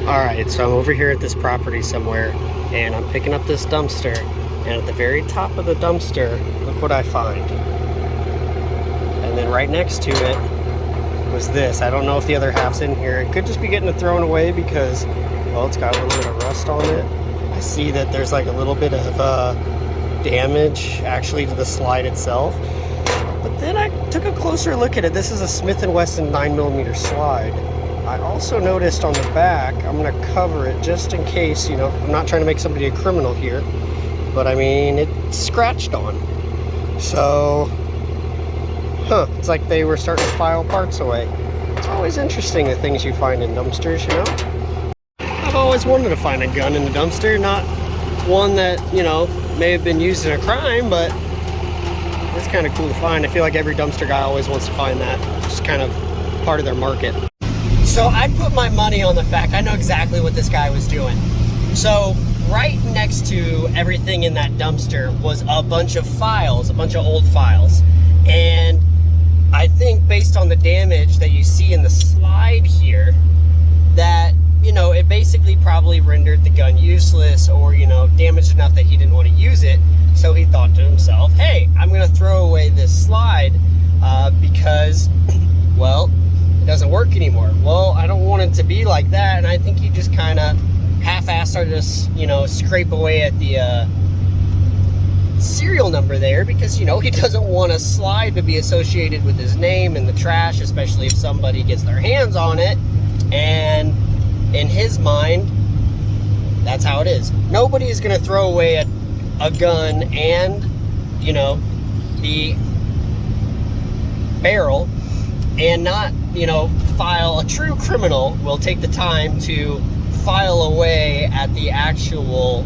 Alright, so I'm over here at this property somewhere, and I'm picking up this dumpster, and at the very top of the dumpster, look what I find. And then right next to it was this. I don't know if the other half's in here. It could just be getting thrown away because, well, it's got a little bit of rust on it. I see that there's like a little bit of damage actually to the slide itself. But then I took a closer look at it. This is a Smith & Wesson 9mm slide. I also noticed on the back, I'm going to cover it just in case, you know, I'm not trying to make somebody a criminal here, but I mean, it's scratched on. So, it's like they were starting to file parts away. It's always interesting the things you find in dumpsters, you know? I've always wanted to find a gun in the dumpster, not one that, you know, may have been used in a crime, but it's kind of cool to find. I feel like every dumpster guy always wants to find that. It's just kind of part of their market. So I put my money on the fact I know exactly what this guy was doing. So right next to everything in that dumpster was a bunch of files, a bunch of old files. And I think based on the damage that you see in the slide here, that, you know, it basically probably rendered the gun useless or, you know, damaged enough that he didn't want to use it. So he thought to himself, hey, I'm going to throw away this slide because, well, it doesn't work anymore. Well, I don't want it to be like that, and I think he just kind of half-assed started to, you know, scrape away at the serial number there because, you know, he doesn't want a slide to be associated with his name in the trash, especially if somebody gets their hands on it. And in his mind, that's how it is. Nobody is going to throw away a gun and, you know, the barrel and not, you know, file. A true criminal will take the time to file away at the actual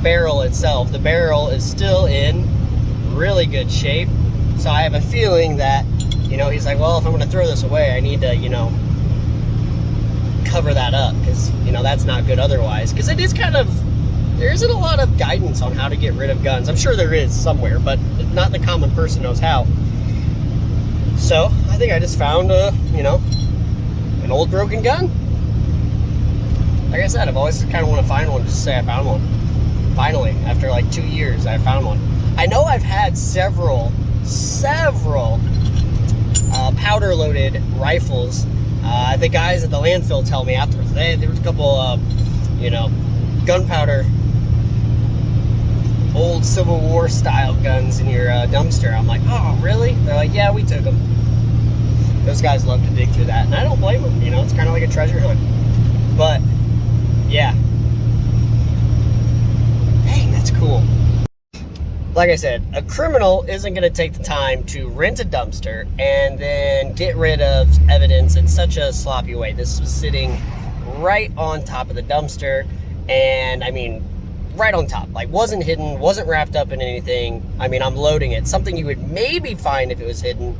barrel itself. The barrel is still in really good shape. So I have a feeling that, you know, he's like, well, if I'm going to throw this away, I need to, you know, cover that up because, you know, that's not good otherwise. Because it is kind of, there isn't a lot of guidance on how to get rid of guns. I'm sure there is somewhere, but not the common person knows how. So I think I just found you know, an old broken gun. Like I said, I've always kind of want to find one just to say I found one. Finally, after like 2 years, I found one. I know I've had several powder loaded rifles. The guys at the landfill tell me afterwards, there was a couple you know, gunpowder, old Civil War style guns in your dumpster. I'm like, oh, really? They're like, yeah, we took them. Those guys love to dig through that, and I don't blame them. You know, it's kind of like a treasure hunt. But, yeah. Dang, that's cool. Like I said, a criminal isn't going to take the time to rent a dumpster and then get rid of evidence in such a sloppy way. This was sitting right on top of the dumpster, and I mean, right on top. Like, wasn't hidden, wasn't wrapped up in anything. I mean, I'm loading it. Something you would maybe find if it was hidden,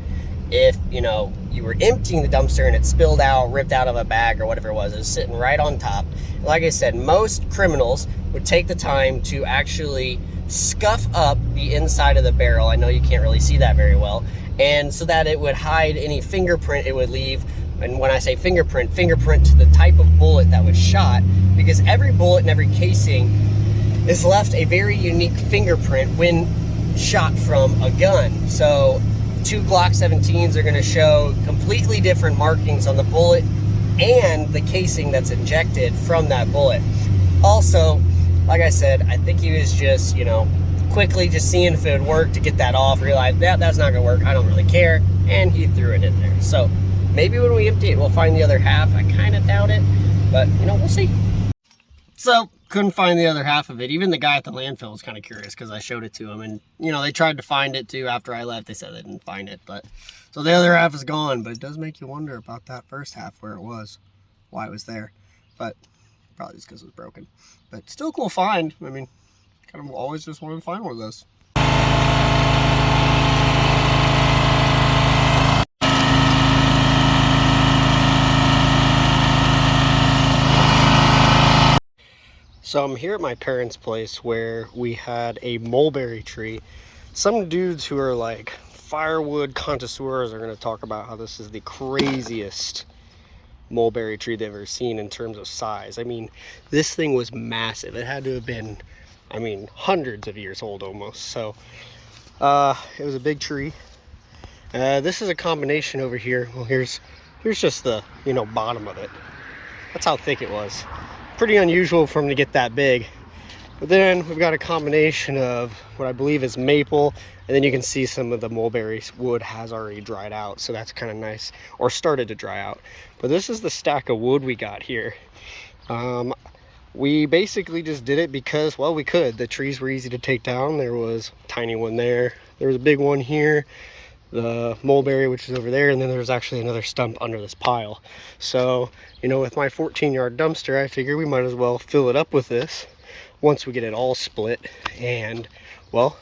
if, you know, you were emptying the dumpster and it spilled out, ripped out of a bag or whatever it was. It was sitting right on top. Like I said, most criminals would take the time to actually scuff up the inside of the barrel. I know you can't really see that very well. And so that it would hide any fingerprint it would leave. And when I say fingerprint to the type of bullet that was shot, because every bullet and every casing is left a very unique fingerprint when shot from a gun. So 2 Glock 17s are going to show completely different markings on the bullet and the casing that's injected from that bullet. Also, like I said, I think he was just, you know, quickly just seeing if it would work to get that off, realized that that's not going to work, I don't really care, and he threw it in there. So maybe when we empty it, we'll find the other half. I kind of doubt it, but, you know, we'll see. So, couldn't find the other half of it. Even the guy at the landfill was kind of curious because I showed it to him. And, you know, they tried to find it too after I left. They said they didn't find it. But so the other half is gone. But it does make you wonder about that first half, where it was, why it was there. But probably just because it was broken. But still cool find. I mean, kind of always just wanted to find one of those. So I'm here at my parents' place where we had a mulberry tree. Some dudes who are like firewood connoisseurs are going to talk about how this is the craziest mulberry tree they've ever seen in terms of size. I mean, this thing was massive. It had to have been, I mean, hundreds of years old almost. So it was a big tree. This is a combination over here. Well, here's just the, you know, bottom of it. That's how thick it was. Pretty unusual for them to get that big. But then we've got a combination of what I believe is maple, and then you can see some of the mulberry wood has already dried out, so that's kind of nice, or started to dry out. But this is the stack of wood we got here. We basically just did it because, well, we could. The trees were easy to take down. There was a tiny one there. There was a big one here. The mulberry, which is over there, and then there's actually another stump under this pile. So, you know, with my 14-yard dumpster, I figured we might as well fill it up with this once we get it all split. And, well,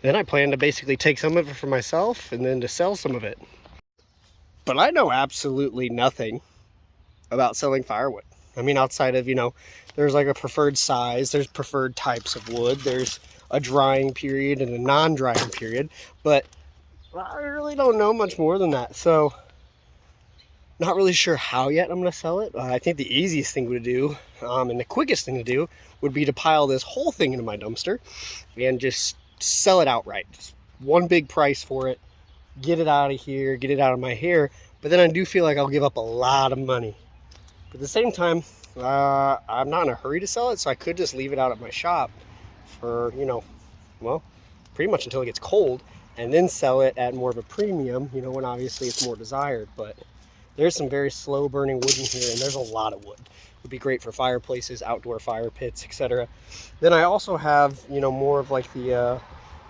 then I plan to basically take some of it for myself and then to sell some of it. But I know absolutely nothing about selling firewood. I mean, outside of, you know, there's like a preferred size, there's preferred types of wood, there's a drying period and a non-drying period, but I really don't know much more than that. So not really sure how yet I'm going to sell it. I think the easiest thing to do and the quickest thing to do would be to pile this whole thing into my dumpster and just sell it outright. Just one big price for it, get it out of here, get it out of my hair. But then I do feel like I'll give up a lot of money. But at the same time, I'm not in a hurry to sell it, so I could just leave it out at my shop for, you know, well, pretty much until it gets cold, and then sell it at more of a premium, you know, when obviously it's more desired. But there's some very slow burning wood in here, and there's a lot of wood. It would be great for fireplaces, outdoor fire pits, etc. Then I also have, you know, more of like the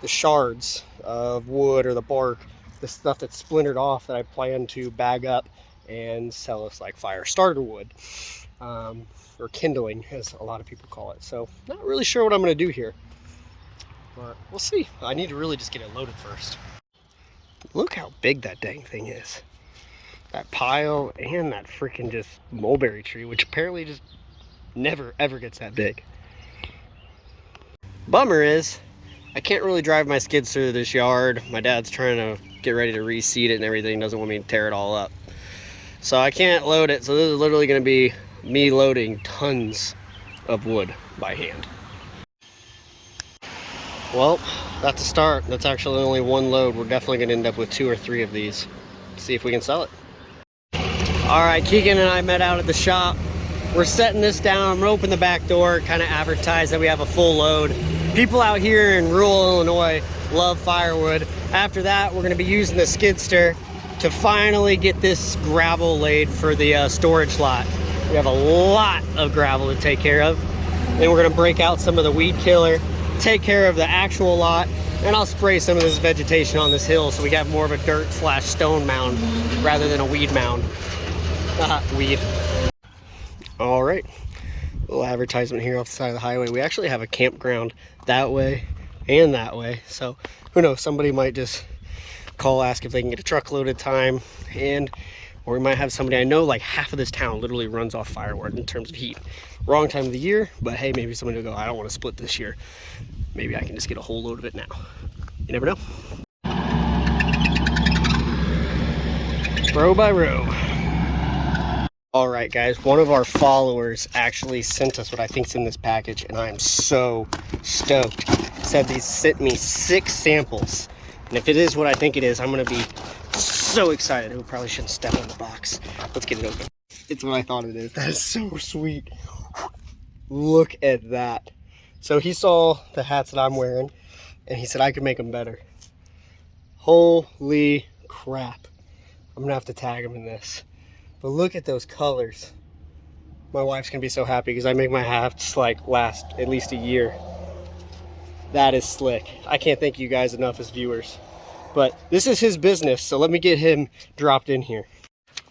shards of wood or the bark, the stuff that's splintered off that I plan to bag up and sell as like fire starter wood, or kindling as a lot of people call it. So not really sure what I'm going to do here, but we'll see. I need to really just get it loaded first. Look how big that dang thing is. That pile and that freaking just mulberry tree, which apparently just never ever gets that big. Bummer is I can't really drive my skids through this yard. My dad's trying to get ready to reseed it and everything, doesn't want me to tear it all up. So I can't load it, so this is literally going to be me loading tons of wood by hand. Well, that's a start. That's actually only one load. We're definitely going to end up with 2 or 3 of these. See if we can sell it. Alright, Keegan and I met out at the shop. We're setting this down. I'm going to open the back door, kind of advertise that we have a full load. People out here in rural Illinois love firewood. After that, we're going to be using the skidster to finally get this gravel laid for the storage lot. We have a lot of gravel to take care of. Then we're going to break out some of the weed killer, take care of the actual lot, and I'll spray some of this vegetation on this hill so we have more of a dirt / stone mound rather than a weed mound. Weed. All right, little advertisement here off the side of the highway. We actually have a campground that way and that way, so who knows, somebody might just call, ask if they can get a truckload at a time, or we might have somebody. I know like half of this town literally runs off firewood in terms of heat. Wrong time of the year, but hey, maybe somebody will go, I don't want to split this year. Maybe I can just get a whole load of it now. You never know. Row by row. All right, guys, one of our followers actually sent us what I think's in this package, and I am so stoked. Said they sent me 6 samples, and if it is what I think it is, I'm gonna be so excited. We probably shouldn't step on the box. Let's get it open. It's what I thought it is. That is so sweet. Look at that. So he saw the hats that I'm wearing, and he said I could make them better. Holy crap. I'm gonna have to tag him in this. But look at those colors. My wife's gonna be so happy because I make my hats like last at least a year. That is slick. I can't thank you guys enough as viewers. But this is his business, so let me get him dropped in here.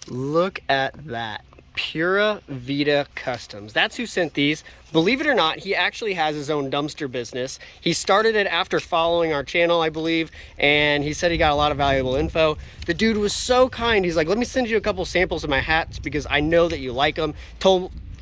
Look at that. Pura Vida Customs. That's who sent these. Believe it or not, he actually has his own dumpster business. He started it after following our channel, I believe, and he said he got a lot of valuable info. The dude was so kind. He's like, let me send you a couple samples of my hats because I know that you like them.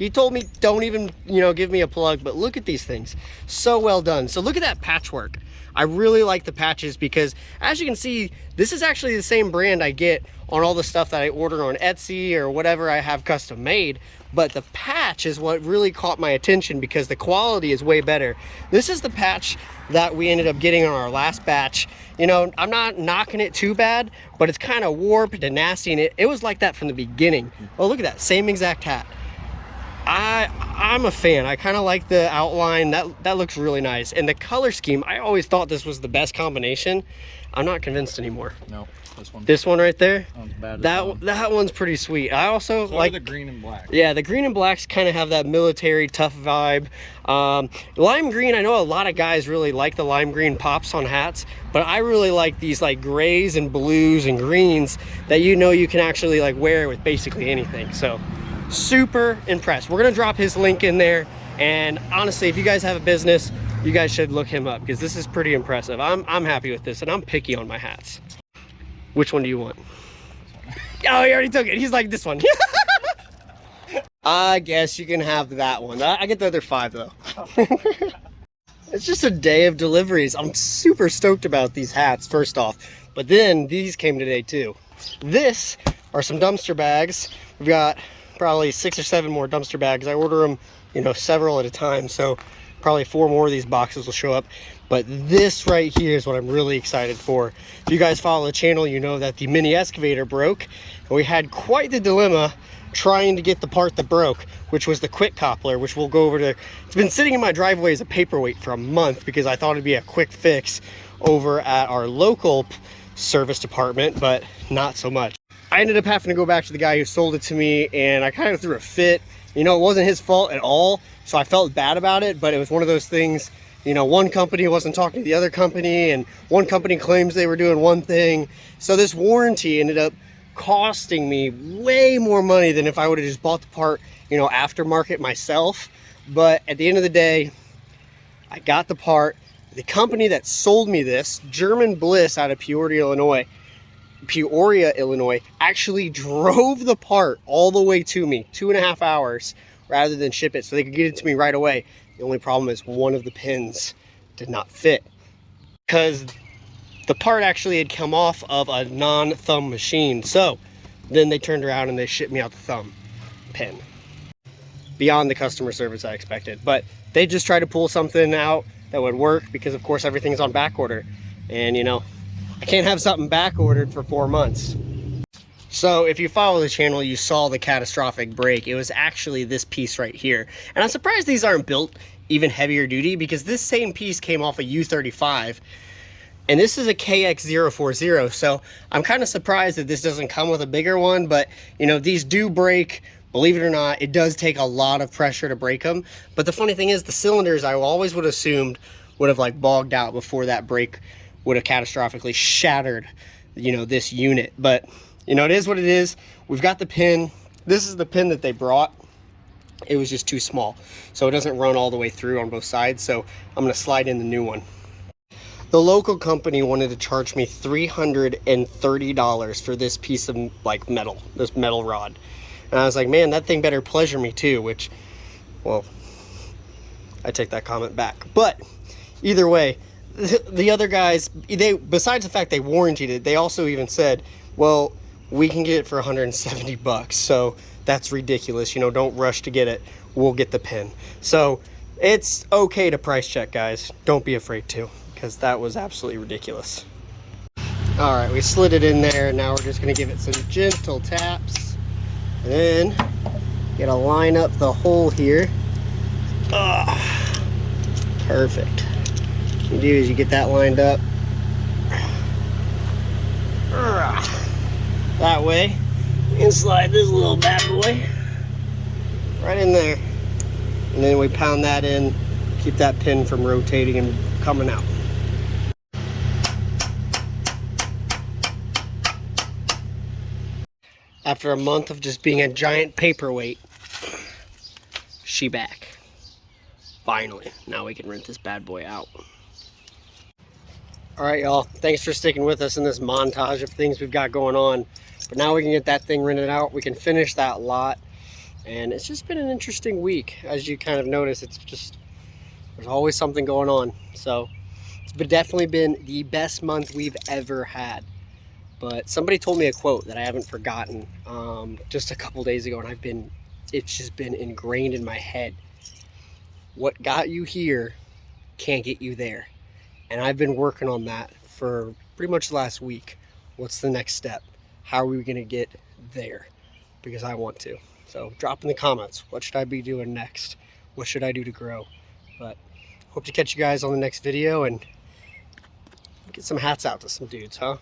He told me don't even, give me a plug, but look at these things. So well done. So look at that patchwork. I really like the patches because, as you can see, this is actually the same brand I get on all the stuff that I order on Etsy or whatever I have custom made. But the patch is what really caught my attention because the quality is way better. This is the patch that we ended up getting on our last batch. I'm not knocking it too bad, but it's kind of warped and nasty, and it was like that from the beginning. Oh, look at that, same exact hat. I'm a fan. I kind of like the outline. That looks really nice. And the color scheme, I always thought this was the best combination. I'm not convinced anymore. No, this one. This one right there? That one's pretty sweet. I also like the green and black. Yeah, the green and blacks kind of have that military tough vibe. Lime green, I know a lot of guys really like the lime green pops on hats, but I really like these like grays and blues and greens that you can actually like wear with basically anything. So super impressed. We're gonna drop his link in there, and honestly, if you guys have a business, you guys should look him up because this is pretty impressive. I'm happy with this, and I'm picky on my hats. Which one do you want? Oh, he already took it. He's like, this one. I guess you can have that one. I get the other 5 though. It's just a day of deliveries. I'm super stoked about these hats first off, but then these came today too. This are some dumpster bags. We've got probably 6 or 7 more dumpster bags. I order them, several at a time, so probably 4 more of these boxes will show up. But this right here is what I'm really excited for. If you guys follow the channel, you know that the mini excavator broke, and we had quite the dilemma trying to get the part that broke, which was the quick coupler, which we'll go over to. It's been sitting in my driveway as a paperweight for a month because I thought it'd be a quick fix over at our local service department, but not so much. I ended up having to go back to the guy who sold it to me, and I kind of threw a fit. It wasn't his fault at all, so I felt bad about it, but it was one of those things, one company wasn't talking to the other company, and one company claims they were doing one thing. So this warranty ended up costing me way more money than if I would have just bought the part, aftermarket myself. But at the end of the day, I got the part. The company that sold me this, German Bliss out of Peoria, Illinois, actually drove the part all the way to me, 2.5 hours, rather than ship it so they could get it to me right away. The only problem is one of the pins did not fit because the part actually had come off of a non-thumb machine. So then they turned around and they shipped me out the thumb pin. Beyond the customer service I expected, but they just tried to pull something out that would work because of course everything's on back order, and I can't have something back ordered for 4 months. So if you follow the channel, you saw the catastrophic break. It was actually this piece right here. And I'm surprised these aren't built even heavier duty because this same piece came off a U35 and this is a KX040. So I'm kind of surprised that this doesn't come with a bigger one, but these do break. Believe it or not, it does take a lot of pressure to break them. But the funny thing is the cylinders I always would have assumed would have like bogged out before that break would have catastrophically shattered, this unit. But it is what it is. We've got the pin. This is the pin that they brought. It was just too small, so it doesn't run all the way through on both sides. So I'm gonna slide in the new one. The local company wanted to charge me $330 for this piece of like metal, this metal rod. And I was like, man, that thing better pleasure me too, which, well, I take that comment back. But either way, the other guys, besides the fact they warrantied it, they also even said, well, we can get it for 170 bucks. So that's ridiculous. Don't rush to get it. We'll get the pin. So it's okay to price check, guys. Don't be afraid to, because that was absolutely ridiculous. All right, we slid it in there. Now we're just gonna give it some gentle taps. And then gotta line up the hole here. Perfect. What you do is you get that lined up. That way, you can slide this little bad boy right in there. And then we pound that in, keep that pin from rotating and coming out. After a month of just being a giant paperweight, she back. Finally, now we can rent this bad boy out. All right, y'all, thanks for sticking with us in this montage of things we've got going on. But now we can get that thing rented out. We can finish that lot. And it's just been an interesting week. As you kind of notice, it's just, there's always something going on. So it's definitely been the best month we've ever had. But somebody told me a quote that I haven't forgotten just a couple days ago, and it's just been ingrained in my head. What got you here can't get you there. And I've been working on that for pretty much the last week. What's the next step? How are we gonna get there? Because I want to. So drop in the comments, what should I be doing next? What should I do to grow? But hope to catch you guys on the next video and get some hats out to some dudes, huh?